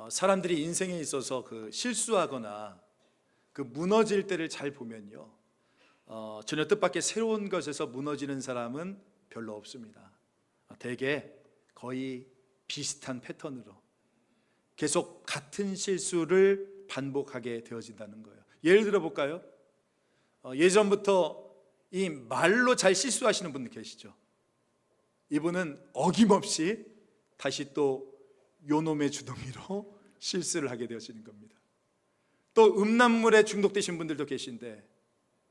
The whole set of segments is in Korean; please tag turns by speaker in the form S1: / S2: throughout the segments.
S1: 사람들이 인생에 있어서 실수하거나 무너질 때를 잘 보면요, 전혀 뜻밖의 새로운 것에서 무너지는 사람은 별로 없습니다. 대개 거의 비슷한 패턴으로 계속 같은 실수를 반복하게 되어진다는 거예요. 예를 들어 볼까요? 예전부터 이 말로 잘 실수하시는 분들 계시죠? 이분은 어김없이 다시 또 요놈의 주둥이로 실수를 하게 되어지는 겁니다. 또 음란물에 중독되신 분들도 계신데,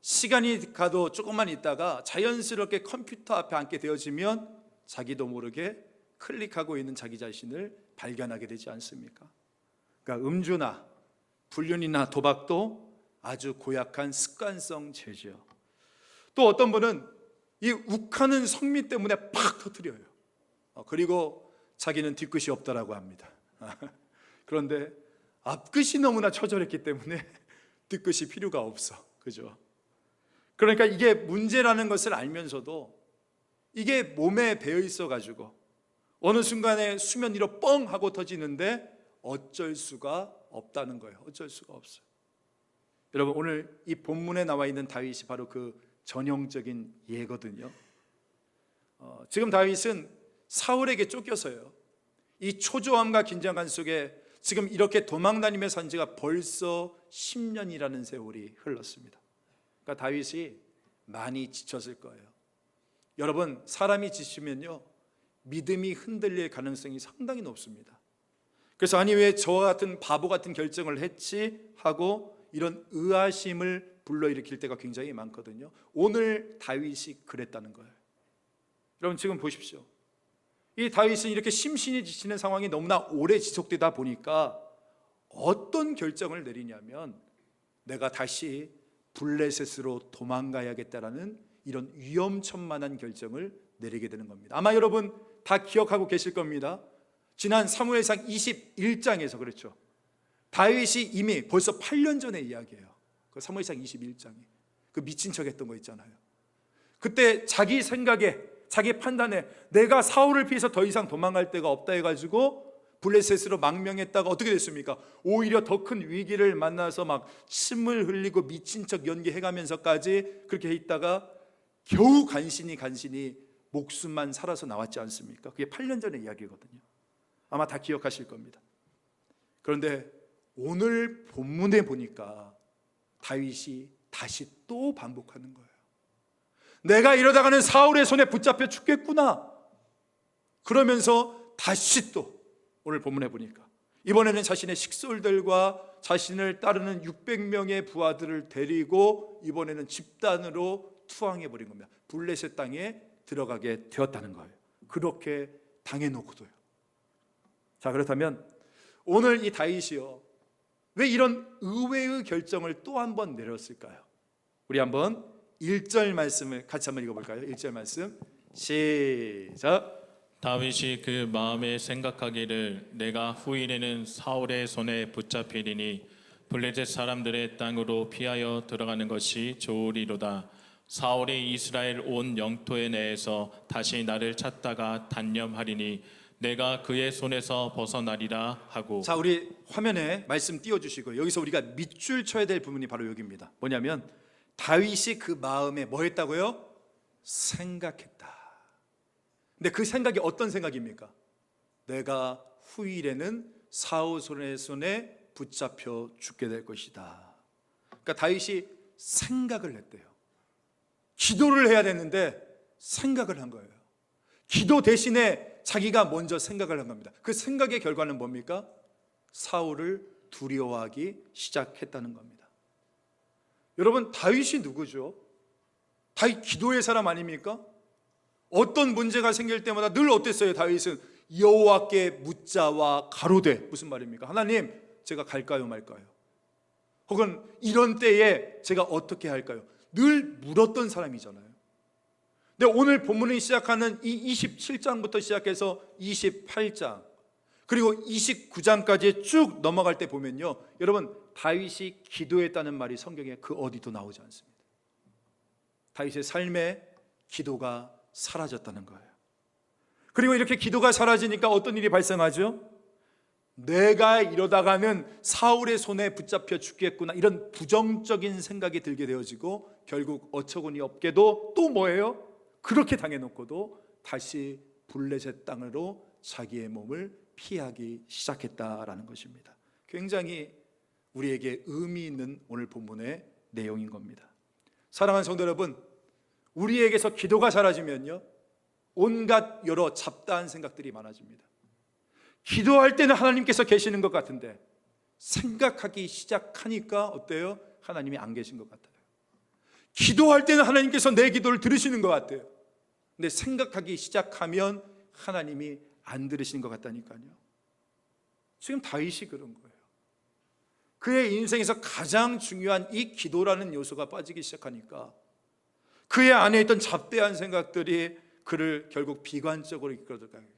S1: 시간이 가도 조금만 있다가 자연스럽게 컴퓨터 앞에 앉게 되어지면 자기도 모르게 클릭하고 있는 자기 자신을 발견하게 되지 않습니까? 그러니까 음주나 불륜이나 도박도 아주 고약한 습관성 죄죠. 또 어떤 분은 이 욱하는 성미 때문에 팍 터뜨려요. 그리고 자기는 뒤끝이 없다라고 합니다. 그런데 앞끝이 너무나 처절했기 때문에 뒤끝이 필요가 없어. 그죠? 그러니까 이게 문제라는 것을 알면서도 이게 몸에 배어 있어 가지고 어느 순간에 수면 위로 뻥 하고 터지는데 어쩔 수가 없다는 거예요. 어쩔 수가 없어요. 여러분, 오늘 이 본문에 나와 있는 다윗이 바로 그 전형적인 예거든요. 지금 다윗은 사울에게 쫓겨서요, 이 초조함과 긴장감 속에 지금 이렇게 도망다니며 산 지가 벌써 10년이라는 세월이 흘렀습니다. 그러니까 다윗이 많이 지쳤을 거예요. 여러분, 사람이 지치면요, 믿음이 흔들릴 가능성이 상당히 높습니다. 그래서 아니 왜 저와 같은 바보 같은 결정을 했지 하고 이런 의아심을 불러일으킬 때가 굉장히 많거든요. 오늘 다윗이 그랬다는 거예요. 여러분, 지금 보십시오. 이 다윗은 이렇게 심신이 지치는 상황이 너무나 오래 지속되다 보니까 어떤 결정을 내리냐면, 내가 다시 블레셋으로 도망가야겠다라는 이런 위험천만한 결정을 내리게 되는 겁니다. 아마 여러분 다 기억하고 계실 겁니다. 지난 사무엘상 21장에서 그렇죠, 다윗이 이미 벌써 8년 전의 이야기예요. 그 사무엘상 21장에 그 미친 척 했던 거 있잖아요. 그때 자기 생각에, 자기 판단에 내가 사울을 피해서 더 이상 도망갈 데가 없다 해가지고 블레셋으로 망명했다가 어떻게 됐습니까? 오히려 더 큰 위기를 만나서 막 침을 흘리고 미친 척 연기해가면서까지 그렇게 있다가 겨우 간신히 목숨만 살아서 나왔지 않습니까? 그게 8년 전의 이야기거든요. 아마 다 기억하실 겁니다. 그런데 오늘 본문에 보니까 다윗이 다시 또 반복하는 거예요. 내가 이러다가는 사울의 손에 붙잡혀 죽겠구나. 그러면서 다시 또 오늘 본문에 보니까 이번에는 자신의 식솔들과 자신을 따르는 600명의 부하들을 데리고 이번에는 집단으로 투항해버린 겁니다. 블레셋 땅에 들어가게 되었다는 거예요. 그렇게 당해놓고도요. 자, 그렇다면 오늘 이 다윗이요, 왜 이런 의외의 결정을 또 한 번 내렸을까요? 우리 한번 1절 말씀을 같이 한번 읽어볼까요? 1절 말씀 시작.
S2: 다윗이 그 마음에 생각하기를 내가 후일에는 사울의 손에 붙잡히리니 블레셋 사람들의 땅으로 피하여 들어가는 것이 좋으리로다. 사울이 이스라엘 온 영토에 내에서 다시 나를 찾다가 단념하리니 내가 그의 손에서 벗어나리라 하고. 자,
S1: 우리 화면에 말씀 띄워주시고 여기서 우리가 밑줄 쳐야 될 부분이 바로 여기입니다. 뭐냐면 다윗이 그 마음에 뭐 했다고요? 생각했다. 근데 그 생각이 어떤 생각입니까? 내가 후일에는 사울의 손에 붙잡혀 죽게 될 것이다. 그러니까 다윗이 생각을 했대요. 기도를 해야 되는데 생각을 한 거예요. 기도 대신에 자기가 먼저 생각을 한 겁니다. 그 생각의 결과는 뭡니까? 사울을 두려워하기 시작했다는 겁니다. 여러분, 다윗이 누구죠? 다윗 기도의 사람 아닙니까? 어떤 문제가 생길 때마다 늘 어땠어요? 다윗은 여호와께 묻자와 가로되. 무슨 말입니까? 하나님, 제가 갈까요 말까요? 혹은 이런 때에 제가 어떻게 할까요? 늘 물었던 사람이잖아요. 근데 오늘 본문이 시작하는 이 27장부터 시작해서 28장 그리고 29장까지 쭉 넘어갈 때 보면요, 여러분, 다윗이 기도했다는 말이 성경에 그 어디도 나오지 않습니다. 다윗의 삶에 기도가 사라졌다는 거예요. 그리고 이렇게 기도가 사라지니까 어떤 일이 발생하죠? 내가 이러다가는 사울의 손에 붙잡혀 죽겠구나, 이런 부정적인 생각이 들게 되어지고 결국 어처구니 없게도 또 뭐예요? 그렇게 당해놓고도 다시 블레셋 땅으로 자기의 몸을 피하기 시작했다라는 것입니다. 굉장히 우리에게 의미 있는 오늘 본문의 내용인 겁니다. 사랑하는 성도 여러분, 우리에게서 기도가 사라지면요, 온갖 여러 잡다한 생각들이 많아집니다. 기도할 때는 하나님께서 계시는 것 같은데 생각하기 시작하니까 어때요? 하나님이 안 계신 것 같아요. 기도할 때는 하나님께서 내 기도를 들으시는 것 같아요. 근데 생각하기 시작하면 하나님이 안 들으시는 것 같다니까요. 지금 다윗이 그런 거예요. 그의 인생에서 가장 중요한 이 기도라는 요소가 빠지기 시작하니까 그의 안에 있던 잡대한 생각들이 그를 결국 비관적으로 이끌어들어가요.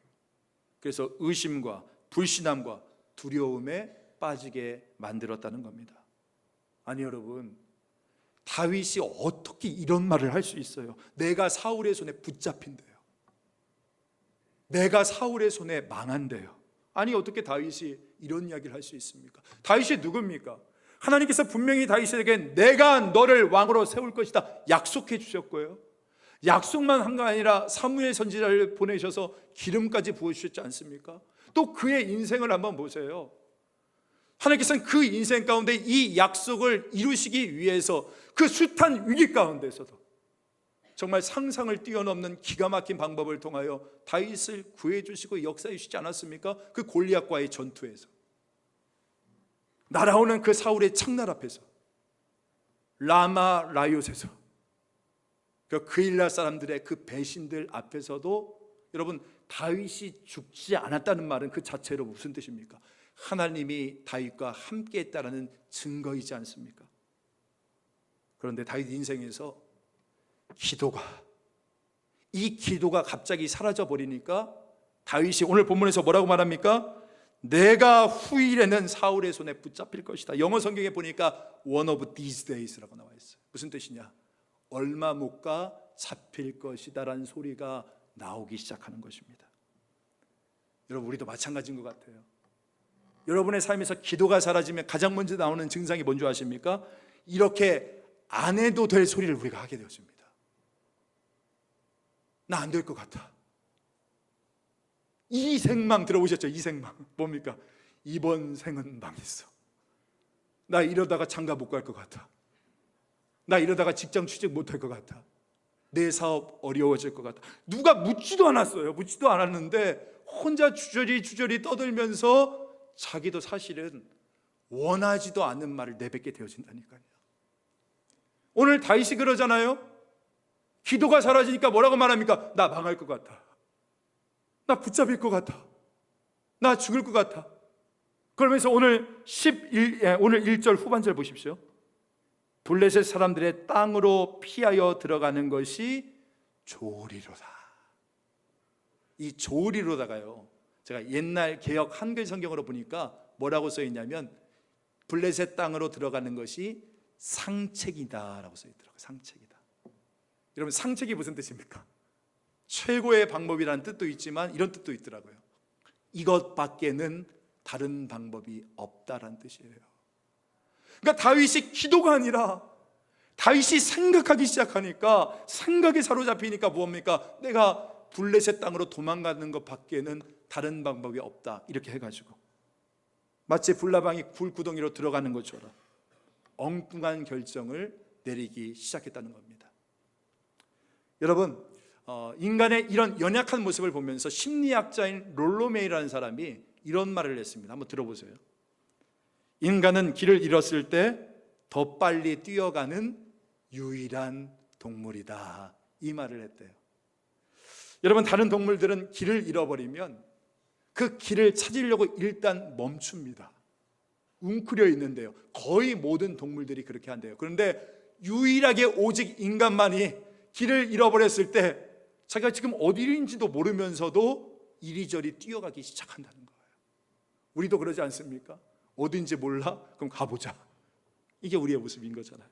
S1: 그래서 의심과 불신함과 두려움에 빠지게 만들었다는 겁니다. 아니 여러분, 다윗이 어떻게 이런 말을 할 수 있어요? 내가 사울의 손에 붙잡힌대요. 내가 사울의 손에 망한대요. 아니 어떻게 다윗이 이런 이야기를 할 수 있습니까? 다윗이 누굽니까? 하나님께서 분명히 다윗에게 내가 너를 왕으로 세울 것이다 약속해 주셨고요, 약속만 한 거 아니라 사무엘 선지자를 보내셔서 기름까지 부어주셨지 않습니까? 또 그의 인생을 한번 보세요. 하나님께서는 그 인생 가운데 이 약속을 이루시기 위해서 그 숱한 위기 가운데서도 정말 상상을 뛰어넘는 기가 막힌 방법을 통하여 다윗을 구해주시고 역사해 주시지 않았습니까? 그 골리앗과의 전투에서, 날아오는 그 사울의 창날 앞에서, 라마 라얏에서, 그 그일라 사람들의 그 배신들 앞에서도 여러분, 다윗이 죽지 않았다는 말은 그 자체로 무슨 뜻입니까? 하나님이 다윗과 함께 했다는 증거이지 않습니까? 그런데 다윗 인생에서 이 기도가 갑자기 사라져 버리니까 다윗이 오늘 본문에서 뭐라고 말합니까? 내가 후일에는 사울의 손에 붙잡힐 것이다. 영어 성경에 보니까 one of these days라고 나와 있어요. 무슨 뜻이냐? 얼마 못 가 잡힐 것이다 라는 소리가 나오기 시작하는 것입니다. 여러분, 우리도 마찬가지인 것 같아요. 여러분의 삶에서 기도가 사라지면 가장 먼저 나오는 증상이 뭔지 아십니까? 이렇게 안 해도 될 소리를 우리가 하게 되었습니다. 나 안 될 것 같아. 이생망 들어보셨죠? 이생망 뭡니까? 이번 생은 망했어. 나 이러다가 장가 못 갈 것 같아. 나 이러다가 직장 취직 못 할 것 같아. 내 사업 어려워질 것 같아. 누가 묻지도 않았어요. 묻지도 않았는데 혼자 주저리 떠들면서 자기도 사실은 원하지도 않는 말을 내뱉게 되어진다니까요. 오늘 다윗이 그러잖아요. 기도가 사라지니까 뭐라고 말합니까? 나 망할 것 같아. 나 붙잡힐 것 같아. 나 죽을 것 같아. 그러면서 오늘 1절 후반절 보십시오. 블레셋 사람들의 땅으로 피하여 들어가는 것이 좋으리로다. 이 좋으리로다가요, 제가 옛날 개역 한글 성경으로 보니까 뭐라고 써 있냐면 블레셋 땅으로 들어가는 것이 상책이다라고 써 있더라고요. 상책이다. 여러분, 상책이 무슨 뜻입니까? 최고의 방법이라는 뜻도 있지만 이런 뜻도 있더라고요. 이것밖에는 다른 방법이 없다라는 뜻이에요. 그러니까 다윗이 기도가 아니라 다윗이 생각하기 시작하니까, 생각에 사로잡히니까 뭡니까? 내가 블레셋 땅으로 도망가는 것밖에는 다른 방법이 없다, 이렇게 해가지고 마치 불나방이 굴구덩이로 들어가는 것처럼 엉뚱한 결정을 내리기 시작했다는 겁니다. 여러분, 인간의 이런 연약한 모습을 보면서 심리학자인 롤로메이라는 사람이 이런 말을 했습니다. 한번 들어보세요. 인간은 길을 잃었을 때 더 빨리 뛰어가는 유일한 동물이다, 이 말을 했대요. 여러분, 다른 동물들은 길을 잃어버리면 그 길을 찾으려고 일단 멈춥니다. 웅크려 있는데요, 거의 모든 동물들이 그렇게 한대요. 그런데 유일하게 오직 인간만이 길을 잃어버렸을 때 자기가 지금 어디인지도 모르면서도 이리저리 뛰어가기 시작한다는 거예요. 우리도 그러지 않습니까? 어딘지 몰라? 그럼 가보자. 이게 우리의 모습인 거잖아요.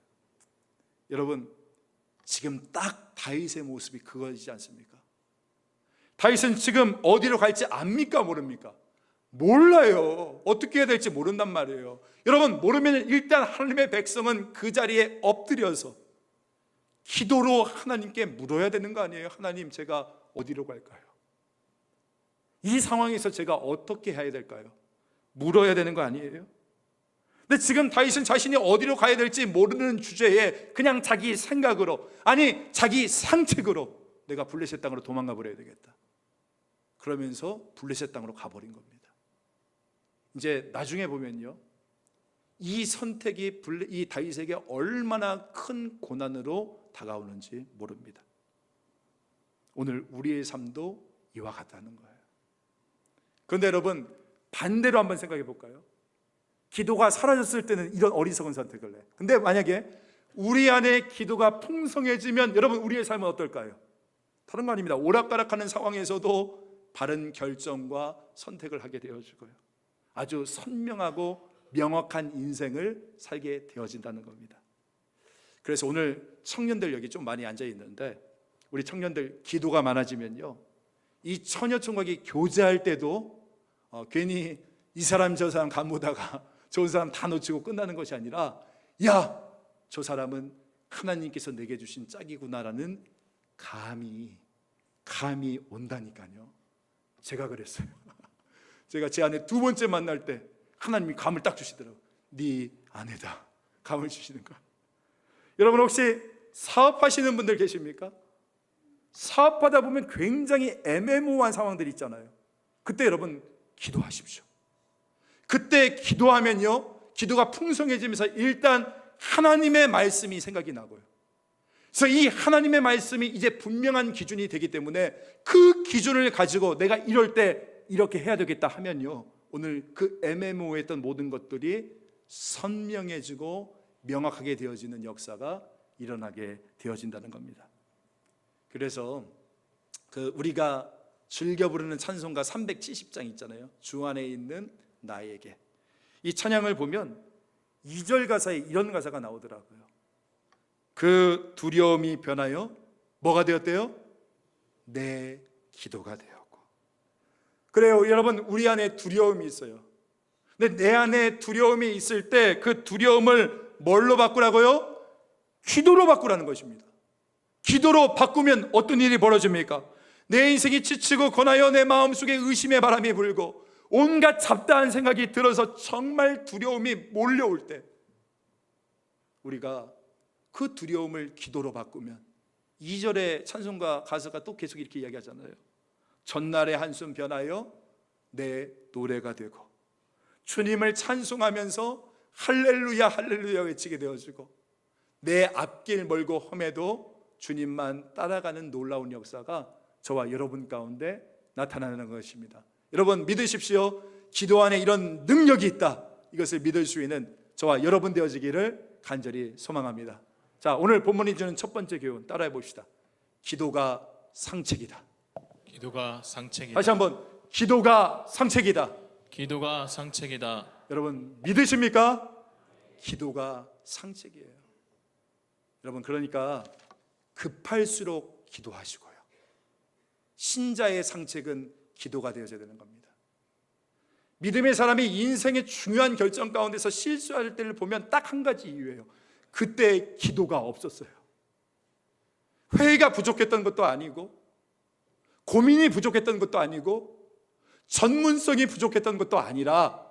S1: 여러분, 지금 딱 다윗의 모습이 그거이지 않습니까? 다윗은 지금 어디로 갈지 압니까? 모릅니까? 몰라요. 어떻게 해야 될지 모른단 말이에요. 여러분, 모르면 일단 하나님의 백성은 그 자리에 엎드려서 기도로 하나님께 물어야 되는 거 아니에요? 하나님, 제가 어디로 갈까요? 이 상황에서 제가 어떻게 해야 될까요? 물어야 되는 거 아니에요? 근데 지금 다윗은 자신이 어디로 가야 될지 모르는 주제에 그냥 자기 생각으로, 아니 자기 상책으로 내가 블레셋 땅으로 도망가 버려야 되겠다, 그러면서 블레셋 땅으로 가버린 겁니다. 이제 나중에 보면요, 이 선택이 이 다윗에게 얼마나 큰 고난으로 다가오는지 모릅니다. 오늘 우리의 삶도 이와 같다는 거예요. 그런데 여러분, 반대로 한번 생각해 볼까요? 기도가 사라졌을 때는 이런 어리석은 선택을 해. 근데 만약에 우리 안에 기도가 풍성해지면 여러분, 우리의 삶은 어떨까요? 다른 거 아닙니다. 오락가락하는 상황에서도 바른 결정과 선택을 하게 되어지고요, 아주 선명하고 명확한 인생을 살게 되어진다는 겁니다. 그래서 오늘 청년들 여기 좀 많이 앉아 있는데, 우리 청년들 기도가 많아지면요, 이 처녀총각이 교제할 때도 괜히 이 사람 저 사람 간보다가 좋은 사람 다 놓치고 끝나는 것이 아니라, 야, 저 사람은 하나님께서 내게 주신 짝이구나라는 감이 온다니까요. 제가 그랬어요. 제가 제 아내 두 번째 만날 때 하나님이 감을 딱 주시더라고요. 네 아내다, 감을 주시는 거야. 여러분, 혹시 사업하시는 분들 계십니까? 사업하다 보면 굉장히 애매모호한 상황들이 있잖아요. 그때 여러분 기도하십시오. 그때 기도하면요, 기도가 풍성해지면서 일단 하나님의 말씀이 생각이 나고요, 그래서 이 하나님의 말씀이 이제 분명한 기준이 되기 때문에 그 기준을 가지고 내가 이럴 때 이렇게 해야 되겠다 하면요, 오늘 그 애매모호했던 모든 것들이 선명해지고 명확하게 되어지는 역사가 일어나게 되어진다는 겁니다. 그래서 우리가 즐겨 부르는 찬송가 370장 있잖아요. 주 안에 있는 나에게. 이 찬양을 보면 2절 가사에 이런 가사가 나오더라고요. 그 두려움이 변하여 뭐가 되었대요? 내 기도가 되었고. 그래요, 여러분, 우리 안에 두려움이 있어요. 근데 내 안에 두려움이 있을 때 그 두려움을 뭘로 바꾸라고요? 기도로 바꾸라는 것입니다. 기도로 바꾸면 어떤 일이 벌어집니까? 내 인생이 지치고 고나여 내 마음속에 의심의 바람이 불고 온갖 잡다한 생각이 들어서 정말 두려움이 몰려올 때, 우리가 그 두려움을 기도로 바꾸면 2절의 찬송가 가사가 또 계속 이렇게 이야기하잖아요. 전날의 한숨 변하여 내 노래가 되고, 주님을 찬송하면서 할렐루야 할렐루야 외치게 되어지고, 내 앞길 멀고 험해도 주님만 따라가는 놀라운 역사가 저와 여러분 가운데 나타나는 것입니다. 여러분 믿으십시오. 기도 안에 이런 능력이 있다, 이것을 믿을 수 있는 저와 여러분 되어지기를 간절히 소망합니다. 자, 오늘 본문이 주는 첫 번째 교훈 따라해 봅시다. 기도가 상책이다.
S2: 기도가 상책이다.
S1: 다시 한번, 기도가 상책이다.
S2: 기도가 상책이다.
S1: 여러분 믿으십니까? 기도가 상책이에요. 여러분, 그러니까 급할수록 기도하시고요, 신자의 상책은 기도가 되어져야 되는 겁니다. 믿음의 사람이 인생의 중요한 결정 가운데서 실수할 때를 보면 딱 한 가지 이유예요. 그때 기도가 없었어요. 회의가 부족했던 것도 아니고, 고민이 부족했던 것도 아니고, 전문성이 부족했던 것도 아니라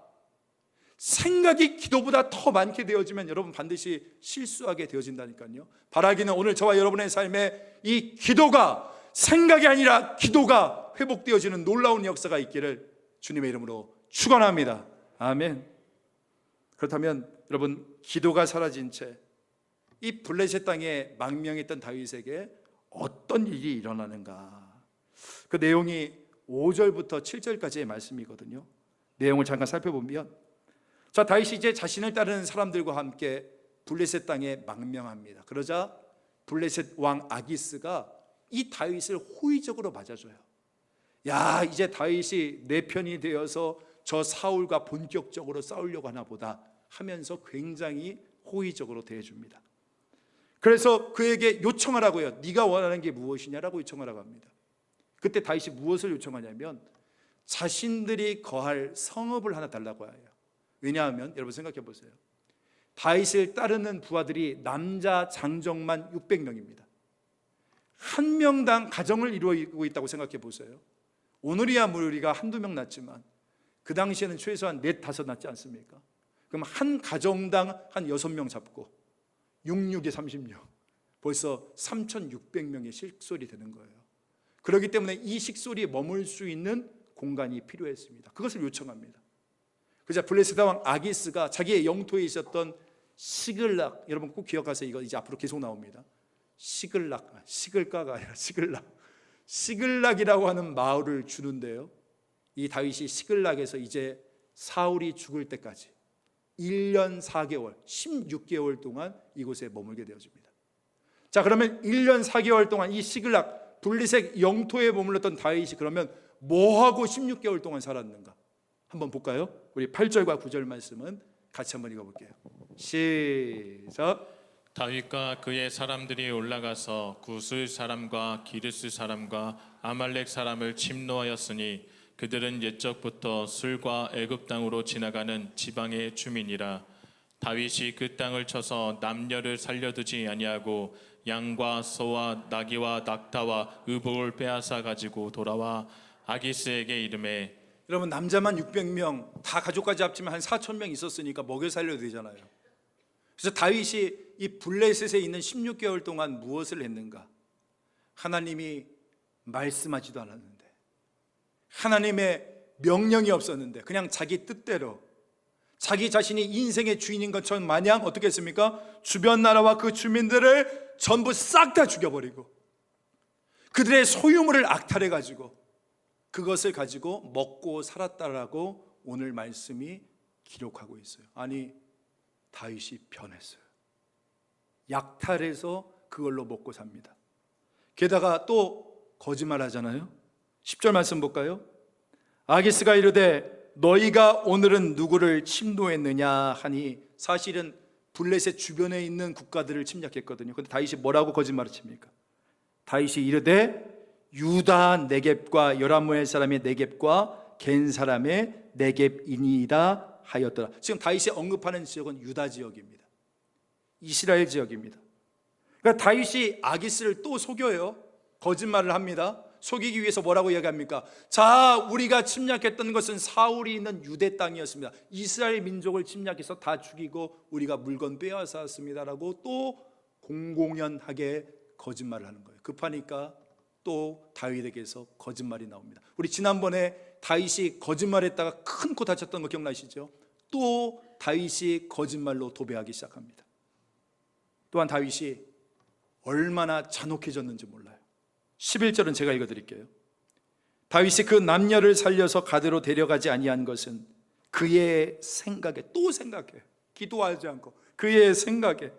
S1: 생각이 기도보다 더 많게 되어지면 여러분 반드시 실수하게 되어진다니까요. 바라기는 오늘 저와 여러분의 삶에 이 기도가, 생각이 아니라 기도가 회복되어지는 놀라운 역사가 있기를 주님의 이름으로 축원합니다. 아멘. 그렇다면 여러분, 기도가 사라진 채 이 블레셋 땅에 망명했던 다윗에게 어떤 일이 일어나는가? 그 내용이 5절부터 7절까지의 말씀이거든요. 내용을 잠깐 살펴보면, 자, 다윗이 이제 자신을 따르는 사람들과 함께 블레셋 땅에 망명합니다. 그러자 블레셋 왕 아기스가 이 다윗을 호의적으로 맞아줘요. 야, 이제 다윗이 내 편이 되어서 저 사울과 본격적으로 싸우려고 하나 보다 하면서 굉장히 호의적으로 대해줍니다. 그래서 그에게 요청하라고요. 네가 원하는 게 무엇이냐라고 요청하라고 합니다. 그때 다윗이 무엇을 요청하냐면, 자신들이 거할 성읍을 하나 달라고 해요. 왜냐하면 여러분 생각해 보세요. 다윗을 따르는 부하들이 남자 장정만 600명입니다. 한 명당 가정을 이루고 있다고 생각해 보세요. 오늘이야 우리가 한두 명 낳지만 그 당시에는 최소한 4, 5 낳지 않습니까? 그럼 한 가정당 한 6명 잡고 66에 36, 벌써 3,600명의 식솔이 되는 거예요. 그렇기 때문에 이 식솔이 머물 수 있는 공간이 필요했습니다. 그것을 요청합니다. 그래서 블레셋 왕 아기스가 자기의 영토에 있었던 시글락, 여러분 꼭 기억하세요. 이거 이제 앞으로 계속 나옵니다. 시글가가 아니라 시글락이라고 하는 마을을 주는데요, 이 다윗이 시글락에서 이제 사울이 죽을 때까지 1년 4개월 16개월 동안 이곳에 머물게 되어집니다. 자, 그러면 1년 4개월 동안 이 시글락 블레셋 영토에 머물렀던 다윗이 그러면 뭐하고 16개월 동안 살았는가 한번 볼까요? 우리 8절과 9절 말씀은 같이 한번 읽어볼게요. 시작.
S2: 다윗과 그의 사람들이 올라가서 구스 사람과 기르스 사람과 아말렉 사람을 침노하였으니 그들은 옛적부터 술과 애굽 땅으로 지나가는 지방의 주민이라. 다윗이 그 땅을 쳐서 남녀를 살려두지 아니하고 양과 소와 나귀와 낙타와 의복을 빼앗아 가지고 돌아와 아기스에게 이르매.
S1: 여러분 남자만 600명 다 가족까지 합치면 한 4,000명 있었으니까 먹여 살려야 되잖아요. 그래서 다윗이 이 블레셋에 있는 16개월 동안 무엇을 했는가? 하나님이 말씀하지도 않았는데, 하나님의 명령이 없었는데 그냥 자기 뜻대로 자기 자신이 인생의 주인인 것처럼 마냥 어떻게 했습니까? 주변 나라와 그 주민들을 전부 싹 다 죽여버리고 그들의 소유물을 악탈해가지고 그것을 가지고 먹고 살았다라고 오늘 말씀이 기록하고 있어요. 아니, 다윗이 변했어요. 약탈해서 그걸로 먹고 삽니다. 게다가 또 거짓말 하잖아요. 10절 말씀 볼까요? 아기스가 이르되 너희가 오늘은 누구를 침노했느냐 하니, 사실은 블레셋 주변에 있는 국가들을 침략했거든요. 그런데 다윗이 뭐라고 거짓말을 칩니까? 다윗이 이르되 유다 네겝과 요람무엘 사람의 네겝과 겐 사람의 네겝이니이다 하였더라. 지금 다윗이 언급하는 지역은 유다 지역입니다. 이스라엘 지역입니다. 그러니까 다윗이 아기스를 또 속여요. 거짓말을 합니다. 속이기 위해서 뭐라고 이야기합니까? 자, 우리가 침략했던 것은 사울이 있는 유대 땅이었습니다. 이스라엘 민족을 침략해서 다 죽이고 우리가 물건 빼앗았습니다라고 또 공공연하게 거짓말을 하는 거예요. 급하니까 또 다윗에게서 거짓말이 나옵니다. 우리 지난번에 다윗이 거짓말했다가 큰 코 다쳤던 거 기억나시죠? 또 다윗이 거짓말로 도배하기 시작합니다. 또한 다윗이 얼마나 잔혹해졌는지 몰라요. 11절은 제가 읽어드릴게요. 다윗이 그 남녀를 살려서 가드로 데려가지 아니한 것은 그의 생각에, 또 생각해, 기도하지 않고 그의 생각에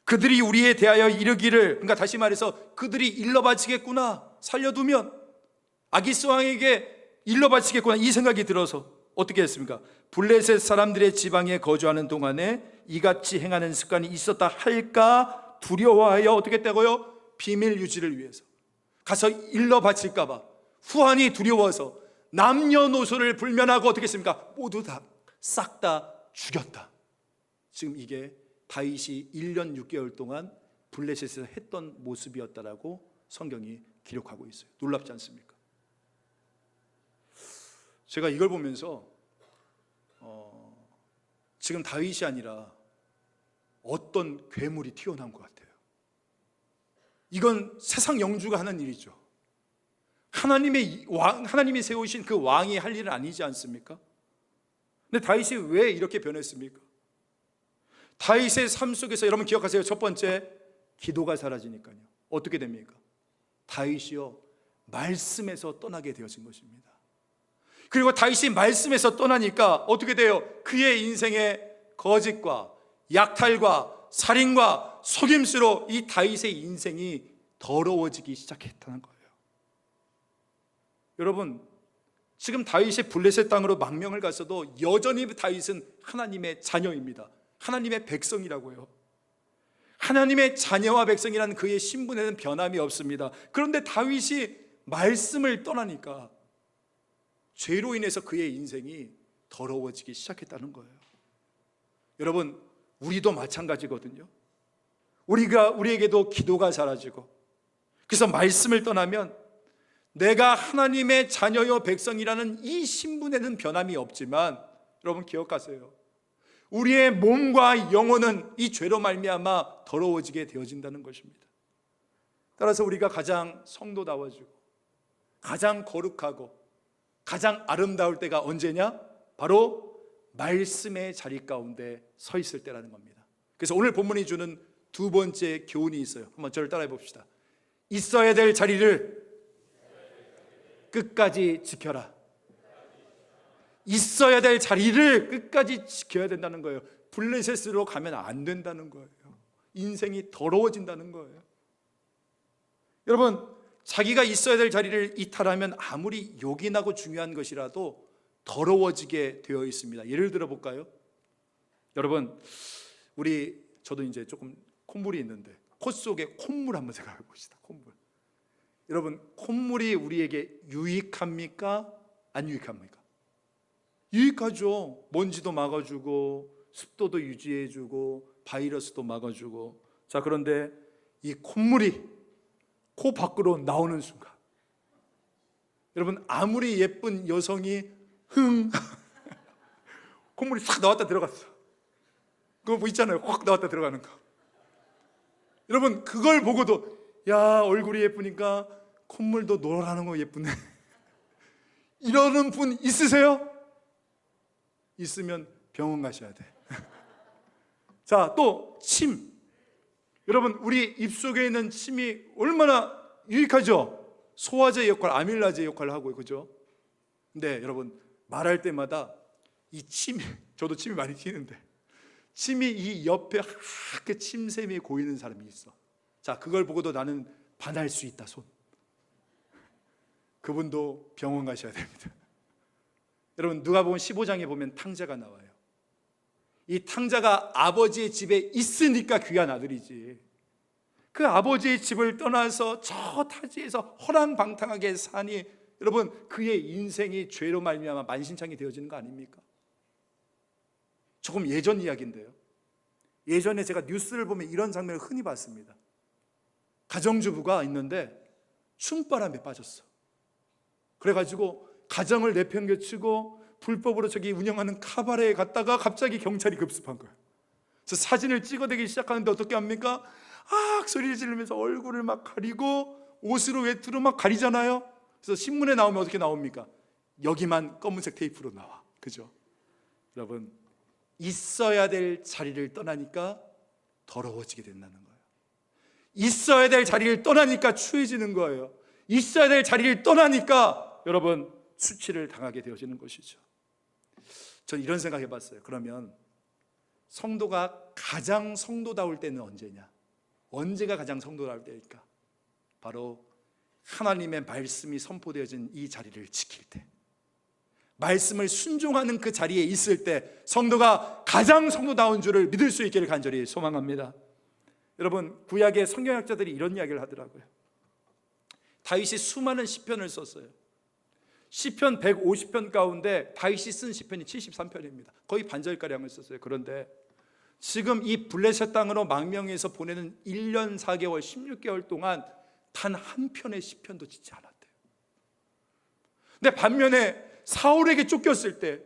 S1: 그들이 우리에 대하여 이르기를, 그러니까 다시 말해서 그들이 일러바치겠구나, 살려두면 아기스 왕에게 일러바치겠구나, 이 생각이 들어서 어떻게 했습니까? 블레셋 사람들의 지방에 거주하는 동안에 이같이 행하는 습관이 있었다 할까 두려워하여 어떻게 했다고요? 비밀 유지를 위해서 가서 일러바칠까 봐 후환이 두려워서 남녀노소를 불면하고 어떻게 했습니까? 모두 다 싹 다 죽였다. 지금 이게 다윗이 1년 6개월 동안 블레셋에서 했던 모습이었다라고 성경이 기록하고 있어요. 놀랍지 않습니까? 제가 이걸 보면서 지금 다윗이 아니라 어떤 괴물이 튀어나온 것 같아요. 이건 세상 영주가 하는 일이죠. 하나님이 세우신 그 왕이 할 일은 아니지 않습니까? 근데 다윗이 왜 이렇게 변했습니까? 다윗의 삶 속에서 여러분 기억하세요. 첫 번째, 기도가 사라지니까요. 어떻게 됩니까? 다윗이요, 말씀에서 떠나게 되어진 것입니다. 그리고 다윗이 말씀에서 떠나니까 어떻게 돼요? 그의 인생의 거짓과 약탈과 살인과 속임수로 이 다윗의 인생이 더러워지기 시작했다는 거예요. 여러분, 지금 다윗이 블레셋 땅으로 망명을 갔어도 여전히 다윗은 하나님의 자녀입니다. 하나님의 백성이라고요. 하나님의 자녀와 백성이라는 그의 신분에는 변함이 없습니다. 그런데 다윗이 말씀을 떠나니까 죄로 인해서 그의 인생이 더러워지기 시작했다는 거예요. 여러분, 우리도 마찬가지거든요. 우리에게도 기도가 사라지고, 그래서 말씀을 떠나면 내가 하나님의 자녀요 백성이라는 이 신분에는 변함이 없지만, 여러분 기억하세요. 우리의 몸과 영혼은 이 죄로 말미암아 더러워지게 되어진다는 것입니다. 따라서 우리가 가장 성도다워지고 가장 거룩하고 가장 아름다울 때가 언제냐? 바로 말씀의 자리 가운데 서 있을 때라는 겁니다. 그래서 오늘 본문이 주는 두 번째 교훈이 있어요. 한번 저를 따라해 봅시다. 있어야 될 자리를 끝까지 지켜라. 있어야 될 자리를 끝까지 지켜야 된다는 거예요. 블레셋으로 가면 안 된다는 거예요. 인생이 더러워진다는 거예요. 여러분, 자기가 있어야 될 자리를 이탈하면 아무리 요긴하고 중요한 것이라도 더러워지게 되어 있습니다. 예를 들어 볼까요? 여러분, 저도 이제 조금 콧물이 있는데 콧 속에 콧물 한번 생각해 봅시다. 콧물. 여러분, 콧물이 우리에게 유익합니까? 안 유익합니까? 유익하죠. 먼지도 막아주고 습도도 유지해주고 바이러스도 막아주고. 자, 그런데 이 콧물이 코 밖으로 나오는 순간, 여러분, 아무리 예쁜 여성이 콧물이 싹 나왔다 들어갔어. 그거 뭐 있잖아요. 확 나왔다 들어가는 거. 여러분, 그걸 보고도 야, 얼굴이 예쁘니까 콧물도 노라는 거 예쁘네. 이러는 분 있으세요? 있으면 병원 가셔야 돼. 자, 또 침. 여러분, 우리 입속에 있는 침이 얼마나 유익하죠? 소화제 역할, 아밀라제 역할을 하고요, 그죠? 근데 여러분, 말할 때마다 이 침이, 저도 침이 많이 튀는데 침이 이 옆에 하얗게 침샘이 고이는 사람이 있어. 자, 그걸 보고도 나는 반할 수 있다, 손. 그분도 병원 가셔야 됩니다. 여러분, 누가복음 15장에 보면 탕자가 나와요. 이 탕자가 아버지의 집에 있으니까 귀한 아들이지. 그 아버지의 집을 떠나서 저 타지에서 허랑방탕하게 사니, 여러분, 그의 인생이 죄로 말미암아 만신창이 되어지는 거 아닙니까? 조금 예전 이야기인데요. 예전에 제가 뉴스를 보면 이런 장면을 흔히 봤습니다. 가정주부가 있는데 춤바람에 빠졌어. 그래가지고 가정을 내팽개치고 불법으로 저기 운영하는 카바레에 갔다가 갑자기 경찰이 급습한 거예요. 그래서 사진을 찍어대기 시작하는데 어떻게 합니까? 소리를 지르면서 얼굴을 막 가리고 옷으로 외투로 막 가리잖아요. 그래서 신문에 나오면 어떻게 나옵니까? 여기만 검은색 테이프로 나와. 그죠? 여러분, 있어야 될 자리를 떠나니까 더러워지게 된다는 거예요. 있어야 될 자리를 떠나니까 추해지는 거예요. 있어야 될 자리를 떠나니까 여러분, 수치를 당하게 되어지는 것이죠. 전 이런 생각 해봤어요. 그러면 성도가 가장 성도다울 때는 언제냐? 언제가 가장 성도다울 때일까? 바로 하나님의 말씀이 선포되어진 이 자리를 지킬 때, 말씀을 순종하는 그 자리에 있을 때 성도가 가장 성도다운 줄을 믿을 수 있기를 간절히 소망합니다. 여러분, 구약의 성경학자들이 이런 이야기를 하더라고요. 다윗이 수많은 시편을 썼어요. 시편 150편 가운데 다윗이 쓴 시편이 73편입니다. 거의 반절가량을 썼어요. 그런데 지금 이 블레셋 땅으로 망명해서 보내는 1년 4개월 16개월 동안 단 한 편의 시편도 짓지 않았대요. 근데 반면에 사울에게 쫓겼을 때,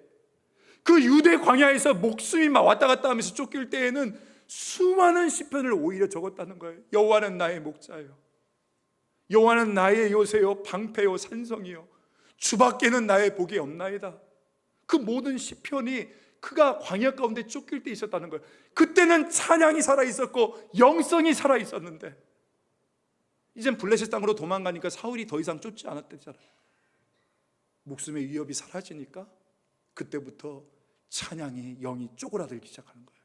S1: 그 유대 광야에서 목숨이 막 왔다 갔다 하면서 쫓길 때에는 수많은 시편을 오히려 적었다는 거예요. 여호와는 나의 목자요, 여호와는 나의 요새요, 방패요, 산성이요, 주밖에는 나의 복이 없나이다. 그 모든 시편이 그가 광야 가운데 쫓길 때 있었다는 거예요. 그때는 찬양이 살아있었고 영성이 살아있었는데, 이젠 블레셋 땅으로 도망가니까 사울이 더 이상 쫓지 않았대잖아요. 목숨의 위협이 사라지니까 그때부터 찬양이 영이 쪼그라들기 시작하는 거예요.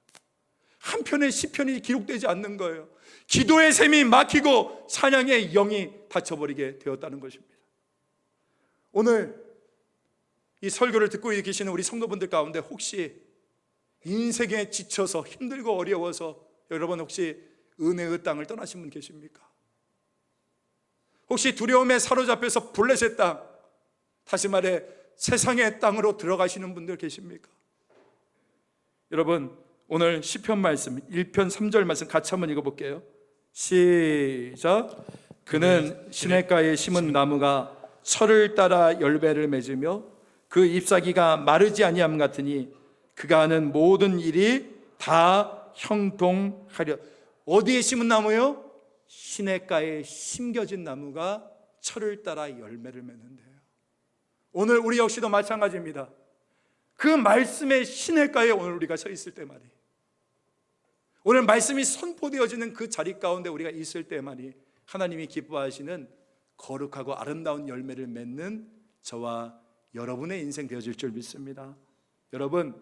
S1: 한편의 시편이 기록되지 않는 거예요. 기도의 샘이 막히고 찬양의 영이 닫혀버리게 되었다는 것입니다. 오늘 이 설교를 듣고 계시는 우리 성도분들 가운데 혹시 인생에 지쳐서 힘들고 어려워서 여러분 혹시 은혜의 땅을 떠나신 분 계십니까? 혹시 두려움에 사로잡혀서 블레셋 땅, 다시 말해 세상의 땅으로 들어가시는 분들 계십니까? 여러분, 오늘 시편 말씀 1편 3절 말씀 같이 한번 읽어볼게요. 시작. 그는 시냇가에 심은 나무가 철을 따라 열매를 맺으며 그 잎사귀가 마르지 아니함 같으니 그가 하는 모든 일이 다 형통하려. 어디에 심은 나무요? 시냇가에 심겨진 나무가 철을 따라 열매를 맺는데요. 오늘 우리 역시도 마찬가지입니다. 그 말씀의 시냇가에 오늘 우리가 서 있을 때 말이에요. 오늘 말씀이 선포되어지는 그 자리 가운데 우리가 있을 때 말이에요. 하나님이 기뻐하시는 거룩하고 아름다운 열매를 맺는 저와 여러분의 인생 되어질 줄 믿습니다. 여러분,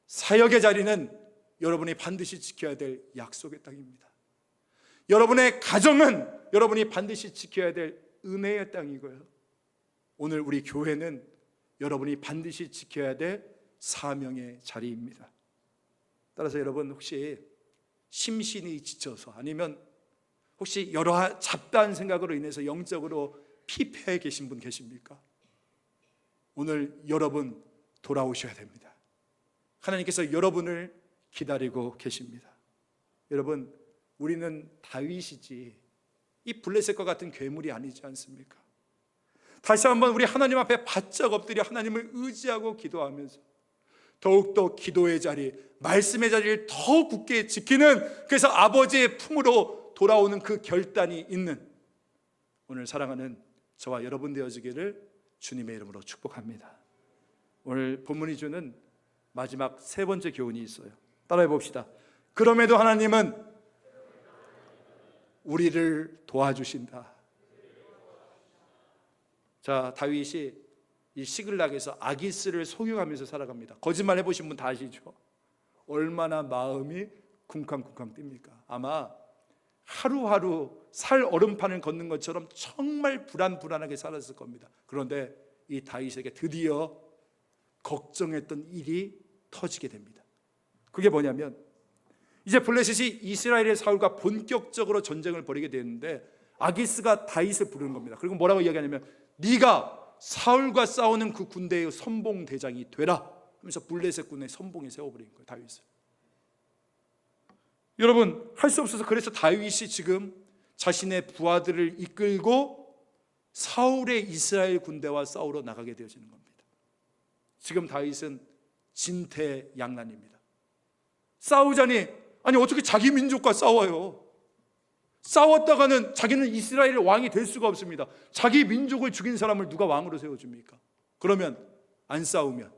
S1: 사역의 자리는 여러분이 반드시 지켜야 될 약속의 땅입니다. 여러분의 가정은 여러분이 반드시 지켜야 될 은혜의 땅이고요. 오늘 우리 교회는 여러분이 반드시 지켜야 될 사명의 자리입니다. 따라서 여러분, 혹시 심신이 지쳐서 아니면 혹시 여러 잡다한 생각으로 인해서 영적으로 피폐해 계신 분 계십니까? 오늘 여러분 돌아오셔야 됩니다. 하나님께서 여러분을 기다리고 계십니다. 여러분, 우리는 다윗이지 이 블레셋과 같은 괴물이 아니지 않습니까? 다시 한번 우리 하나님 앞에 바짝 엎드려 하나님을 의지하고 기도하면서 더욱더 기도의 자리, 말씀의 자리를 더 굳게 지키는, 그래서 아버지의 품으로 돌아오는 그 결단이 있는 오늘 사랑하는 저와 여러분 되어지기를 주님의 이름으로 축복합니다. 오늘 본문이 주는 마지막 세 번째 교훈이 있어요. 따라해 봅시다. 그럼에도 하나님은 우리를 도와주신다. 자, 다윗이 이 시글락에서 아기스를 소유하면서 살아갑니다. 거짓말 해보신 분 다 아시죠? 얼마나 마음이 쿵쾅쿵쾅 뜁니까? 아마 하루하루 살 얼음판을 걷는 것처럼 정말 불안하게 살았을 겁니다. 그런데 이 다윗에게 드디어 걱정했던 일이 터지게 됩니다. 그게 뭐냐면 이제 블레셋이 이스라엘의 사울과 본격적으로 전쟁을 벌이게 되는데 아기스가 다윗을 부르는 겁니다. 그리고 뭐라고 이야기하냐면 네가 사울과 싸우는 그 군대의 선봉 대장이 되라 하면서 블레셋 군의 선봉에 세워버린 거예요, 다윗을. 여러분, 할 수 없어서 그래서 다윗이 지금 자신의 부하들을 이끌고 사울의 이스라엘 군대와 싸우러 나가게 되어지는 겁니다. 지금 다윗은 진퇴양난입니다. 싸우자니 아니 어떻게 자기 민족과 싸워요? 싸웠다가는 자기는 이스라엘의 왕이 될 수가 없습니다. 자기 민족을 죽인 사람을 누가 왕으로 세워줍니까? 그러면 안 싸우면,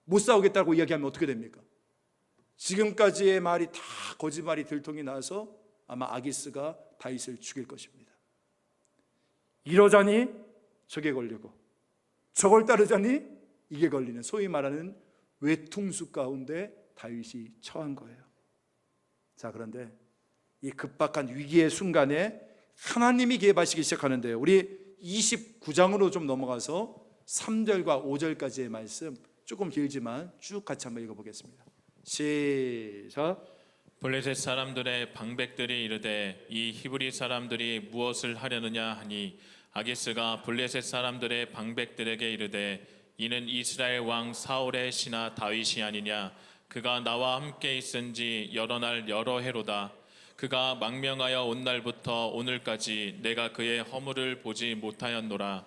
S1: 못 싸우겠다고 이야기하면 어떻게 됩니까? 지금까지의 말이 다 거짓말이 들통이 나서 아마 아기스가 다윗을 죽일 것입니다. 이러자니 저게 걸리고 저걸 따르자니 이게 걸리는, 소위 말하는 외퉁수 가운데 다윗이 처한 거예요. 자, 그런데 이 급박한 위기의 순간에 하나님이 개입하시기 시작하는데요. 우리 29장으로 좀 넘어가서 3절과 5절까지의 말씀, 조금 길지만 쭉 같이 한번 읽어보겠습니다. 시작.
S2: 블레셋 사람들의 방백들이 이르되 이 히브리 사람들이 무엇을 하려느냐 하니 아기스가 블레셋 사람들의 방백들에게 이르되 이는 이스라엘 왕 사울의 신하 다윗이 아니냐. 그가 나와 함께 있은지 여러 날 여러 해로다. 그가 망명하여 온 날부터 오늘까지 내가 그의 허물을 보지 못하였노라.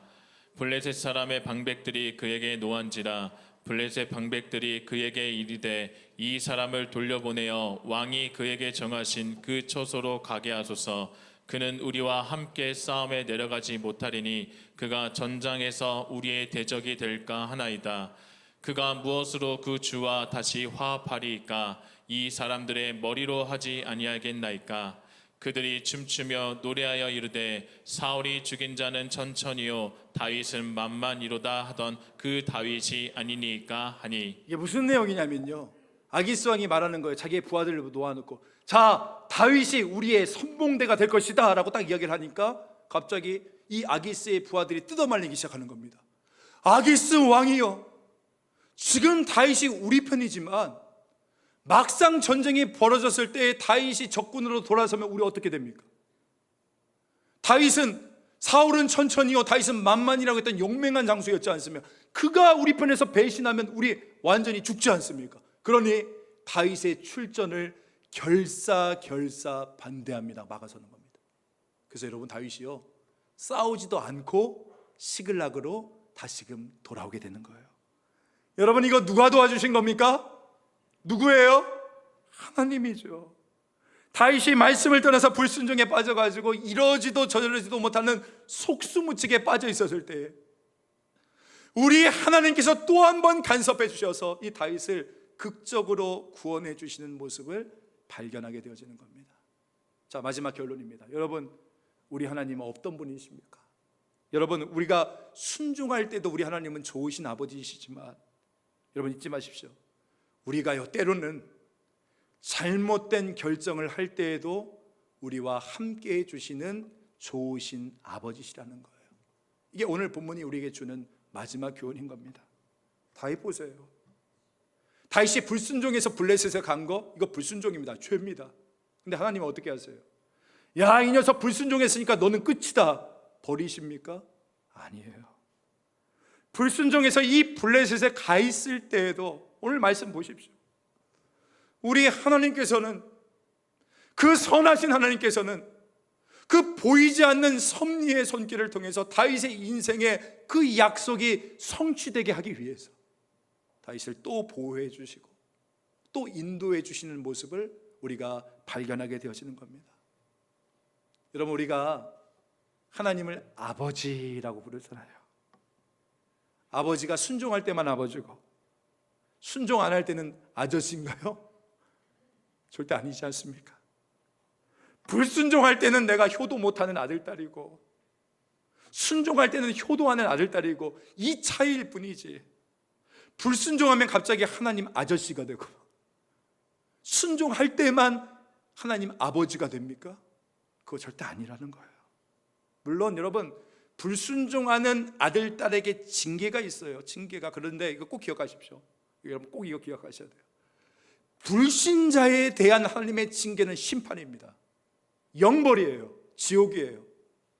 S2: 블레셋 사람의 방백들이 그에게 노한지라. 블레셋 방백들이 그에게 이르되 이 사람을 돌려보내어 왕이 그에게 정하신 그 처소로 가게 하소서. 그는 우리와 함께 싸움에 내려가지 못하리니 그가 전장에서 우리의 대적이 될까 하나이다. 그가 무엇으로 그 주와 다시 화합하리이까? 이 사람들의 머리로 하지 아니하겠나이까? 그들이 춤추며 노래하여 이르되 사울이 죽인 자는 천천히요 다윗은 만만이로다 하던 그 다윗이 아니니까 하니.
S1: 이게 무슨 내용이냐면요, 아기스 왕이 말하는 거예요. 자기의 부하들을 놓아놓고 자, 다윗이 우리의 선봉대가 될 것이다 라고 딱 이야기를 하니까 갑자기 이 아기스의 부하들이 뜯어말리기 시작하는 겁니다. 아기스 왕이요, 지금 다윗이 우리 편이지만 막상 전쟁이 벌어졌을 때 다윗이 적군으로 돌아서면 우리 어떻게 됩니까? 다윗은 사울은 천천히요, 다윗은 만만이라고 했던 용맹한 장수였지 않습니까? 그가 우리 편에서 배신하면 우리 완전히 죽지 않습니까? 그러니 다윗의 출전을 결사 반대합니다. 막아서는 겁니다. 그래서 여러분, 다윗이요, 싸우지도 않고 시글락으로 다시금 돌아오게 되는 거예요. 여러분, 이거 누가 도와주신 겁니까? 누구예요? 하나님이죠. 다윗이 말씀을 떠나서 불순종에 빠져가지고 이러지도 저러지도 못하는 속수무책에 빠져 있었을 때 우리 하나님께서 또 한 번 간섭해 주셔서 이 다윗을 극적으로 구원해 주시는 모습을 발견하게 되어지는 겁니다. 자, 마지막 결론입니다. 여러분, 우리 하나님은 어떤 분이십니까? 여러분, 우리가 순종할 때도 우리 하나님은 좋으신 아버지이시지만 여러분, 잊지 마십시오. 우리가요, 때로는 잘못된 결정을 할 때에도 우리와 함께 해주시는 좋으신 아버지시라는 거예요. 이게 오늘 본문이 우리에게 주는 마지막 교훈인 겁니다. 다윗 보세요. 다윗이 불순종해서 블레셋에 간 거, 이거 불순종입니다. 죄입니다. 근데 하나님은 어떻게 하세요? 야, 이 녀석 불순종했으니까 너는 끝이다, 버리십니까? 아니에요. 불순종해서 이 블레셋에 가 있을 때에도 오늘 말씀 보십시오. 우리 하나님께서는, 그 선하신 하나님께서는 그 보이지 않는 섭리의 손길을 통해서 다윗의 인생에 그 약속이 성취되게 하기 위해서 다윗을 또 보호해 주시고 또 인도해 주시는 모습을 우리가 발견하게 되어지는 겁니다. 여러분, 우리가 하나님을 아버지라고 부르잖아요. 아버지가 순종할 때만 아버지고 순종 안 할 때는 아저씨인가요? 절대 아니지 않습니까? 불순종할 때는 내가 효도 못하는 아들딸이고 순종할 때는 효도하는 아들딸이고, 이 차이일 뿐이지, 불순종하면 갑자기 하나님 아저씨가 되고 순종할 때만 하나님 아버지가 됩니까? 그거 절대 아니라는 거예요. 물론 여러분, 불순종하는 아들딸에게 징계가 있어요. 징계가. 그런데 이거 꼭 기억하십시오. 여러분, 꼭 이거 기억하셔야 돼요. 불신자에 대한 하나님의 징계는 심판입니다. 영벌이에요. 지옥이에요.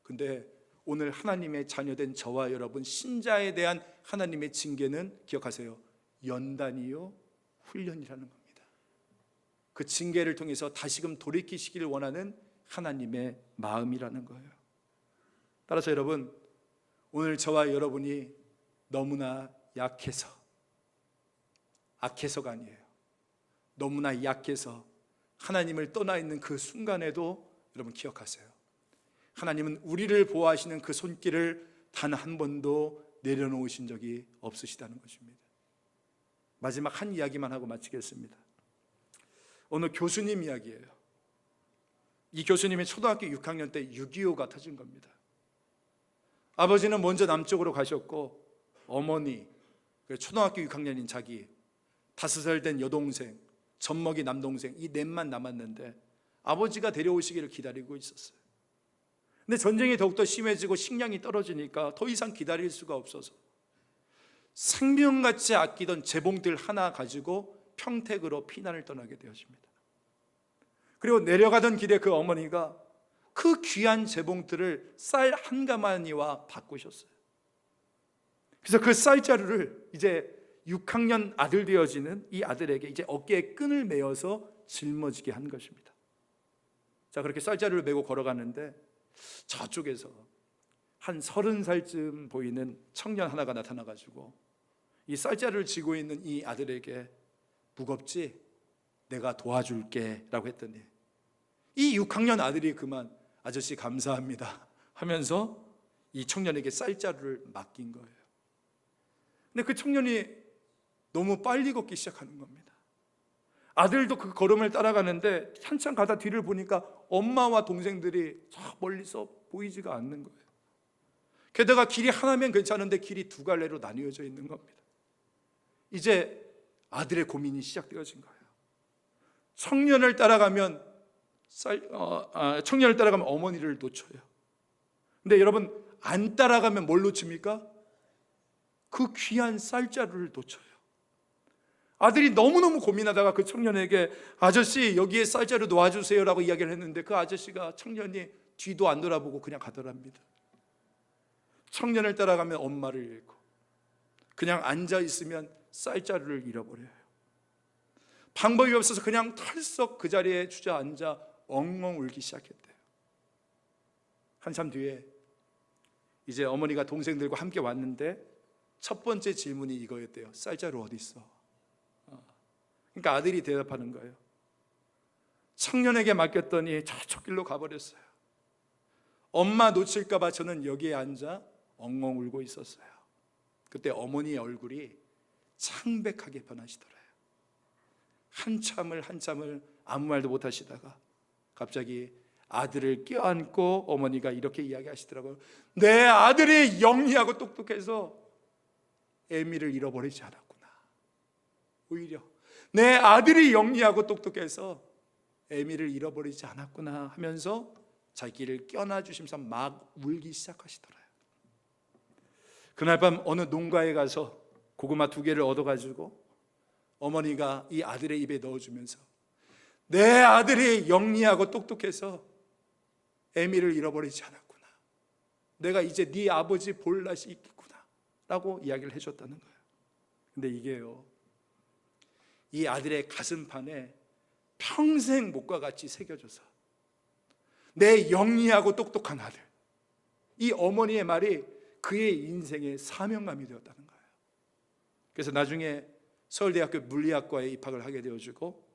S1: 근데 오늘 하나님의 자녀된 저와 여러분, 신자에 대한 하나님의 징계는 기억하세요. 연단이요, 훈련이라는 겁니다. 그 징계를 통해서 다시금 돌이키시기를 원하는 하나님의 마음이라는 거예요. 따라서 여러분, 오늘 저와 여러분이 너무나 악해서가 아니에요. 너무나 약해서 하나님을 떠나 있는 그 순간에도 여러분 기억하세요. 하나님은 우리를 보호하시는 그 손길을 단 한 번도 내려놓으신 적이 없으시다는 것입니다. 마지막 한 이야기만 하고 마치겠습니다. 어느 교수님 이야기예요. 이 교수님이 초등학교 6학년 때 6.25가 터진 겁니다. 아버지는 먼저 남쪽으로 가셨고 어머니, 초등학교 6학년인 자기 5살 된 여동생, 젖먹이 남동생, 이 넷만 남았는데 아버지가 데려오시기를 기다리고 있었어요. 근데 전쟁이 더욱더 심해지고 식량이 떨어지니까 더 이상 기다릴 수가 없어서 생명같이 아끼던 재봉들 하나 가지고 평택으로 피난을 떠나게 되었습니다. 그리고 내려가던 길에 그 어머니가 그 귀한 재봉들을 쌀 한 가마니와 바꾸셨어요. 그래서 그 쌀자루를 이제 6학년 아들 되어지는 이 아들에게 이제 어깨에 끈을 매어서 짊어지게 한 것입니다. 자, 그렇게 쌀자루를 메고 걸어가는데 저쪽에서 한 30살쯤 보이는 청년 하나가 나타나가지고 이 쌀자루를 쥐고 있는 이 아들에게 무겁지? 내가 도와줄게 라고 했더니 이 6학년 아들이 그만 아저씨 감사합니다 하면서 이 청년에게 쌀자루를 맡긴 거예요. 근데 그 청년이 너무 빨리 걷기 시작하는 겁니다. 아들도 그 걸음을 따라가는데 한참 가다 뒤를 보니까 엄마와 동생들이 저 멀리서 보이지가 않는 거예요. 게다가 길이 하나면 괜찮은데 길이 두 갈래로 나뉘어져 있는 겁니다. 이제 아들의 고민이 시작되어진 거예요. 청년을 따라가면 어머니를 놓쳐요. 근데 여러분, 안 따라가면 뭘 놓칩니까? 그 귀한 쌀자루를 놓쳐요. 아들이 너무너무 고민하다가 그 청년에게 아저씨 여기에 쌀자루 놓아주세요 라고 이야기를 했는데 그 아저씨가 청년이 뒤도 안 돌아보고 그냥 가더랍니다. 청년을 따라가면 엄마를 잃고, 그냥 앉아 있으면 쌀자루를 잃어버려요. 방법이 없어서 그냥 털썩 그 자리에 주저앉아 엉엉 울기 시작했대요. 한참 뒤에 이제 어머니가 동생들과 함께 왔는데 첫 번째 질문이 이거였대요. 쌀자루 어디 있어? 그러니까 아들이 대답하는 거예요. 청년에게 맡겼더니 저쪽 길로 가버렸어요. 엄마 놓칠까 봐 저는 여기에 앉아 엉엉 울고 있었어요. 그때 어머니의 얼굴이 창백하게 변하시더래요. 한참을 아무 말도 못 하시다가 갑자기 아들을 껴안고 어머니가 이렇게 이야기하시더라고요. 내 아들이 영리하고 똑똑해서 애미를 잃어버리지 않았구나. 오히려 내 아들이 영리하고 똑똑해서 애미를 잃어버리지 않았구나 하면서 자기를 껴안아 주시면서 막 울기 시작하시더래요. 그날 밤 어느 농가에 가서 고구마 2개를 얻어가지고 어머니가 이 아들의 입에 넣어주면서 내 아들이 영리하고 똑똑해서 애미를 잃어버리지 않았구나. 내가 이제 네 아버지 볼 날이 있겠구나 라고 이야기를 해줬다는 거예요. 근데 이게요, 이 아들의 가슴판에 평생 목과 같이 새겨져서 내 영리하고 똑똑한 아들, 이 어머니의 말이 그의 인생의 사명감이 되었다는 거예요. 그래서 나중에 서울대학교 물리학과에 입학을 하게 되어지고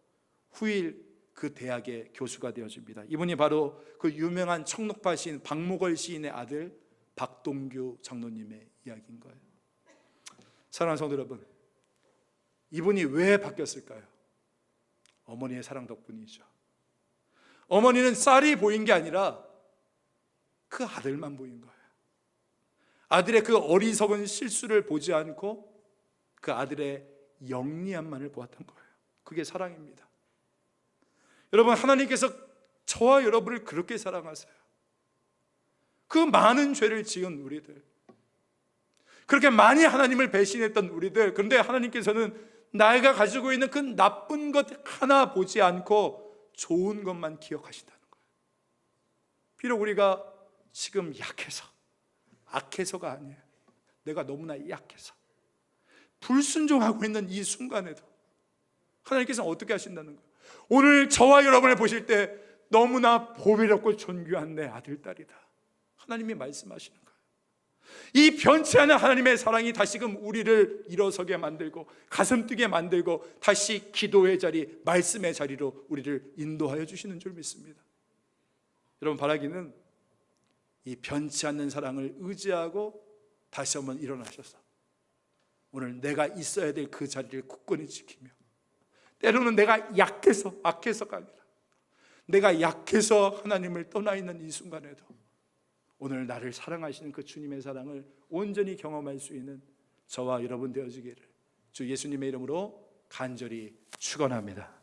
S1: 후일 그 대학의 교수가 되어집니다. 이분이 바로 그 유명한 청록파 시인 박목월 시인의 아들 박동규 장로님의 이야기인 거예요. 사랑하는 성도 여러분, 이분이 왜 바뀌었을까요? 어머니의 사랑 덕분이죠. 어머니는 쌀이 보인 게 아니라 그 아들만 보인 거예요. 아들의 그 어리석은 실수를 보지 않고 그 아들의 영리함만을 보았던 거예요. 그게 사랑입니다. 여러분, 하나님께서 저와 여러분을 그렇게 사랑하세요. 그 많은 죄를 지은 우리들, 그렇게 많이 하나님을 배신했던 우리들, 그런데 하나님께서는 내가 가지고 있는 그 나쁜 것 하나 보지 않고 좋은 것만 기억하신다는 거예요. 비록 우리가 지금 약해서, 악해서가 아니에요. 내가 너무나 약해서 불순종하고 있는 이 순간에도 하나님께서는 어떻게 하신다는 거예요? 오늘 저와 여러분을 보실 때 너무나 보배롭고 존귀한 내 아들, 딸이다. 하나님이 말씀하시는 거예요. 이 변치 않은 하나님의 사랑이 다시금 우리를 일어서게 만들고 가슴 뛰게 만들고 다시 기도의 자리, 말씀의 자리로 우리를 인도하여 주시는 줄 믿습니다. 여러분, 바라기는 이 변치 않는 사랑을 의지하고 다시 한번 일어나셔서 오늘 내가 있어야 될 그 자리를 굳건히 지키며, 때로는 내가 약해서, 악해서가 아니라 내가 약해서 하나님을 떠나 있는 이 순간에도 오늘 나를 사랑하시는 그 주님의 사랑을 온전히 경험할 수 있는 저와 여러분 되어지기를 주 예수님의 이름으로 간절히 축원합니다.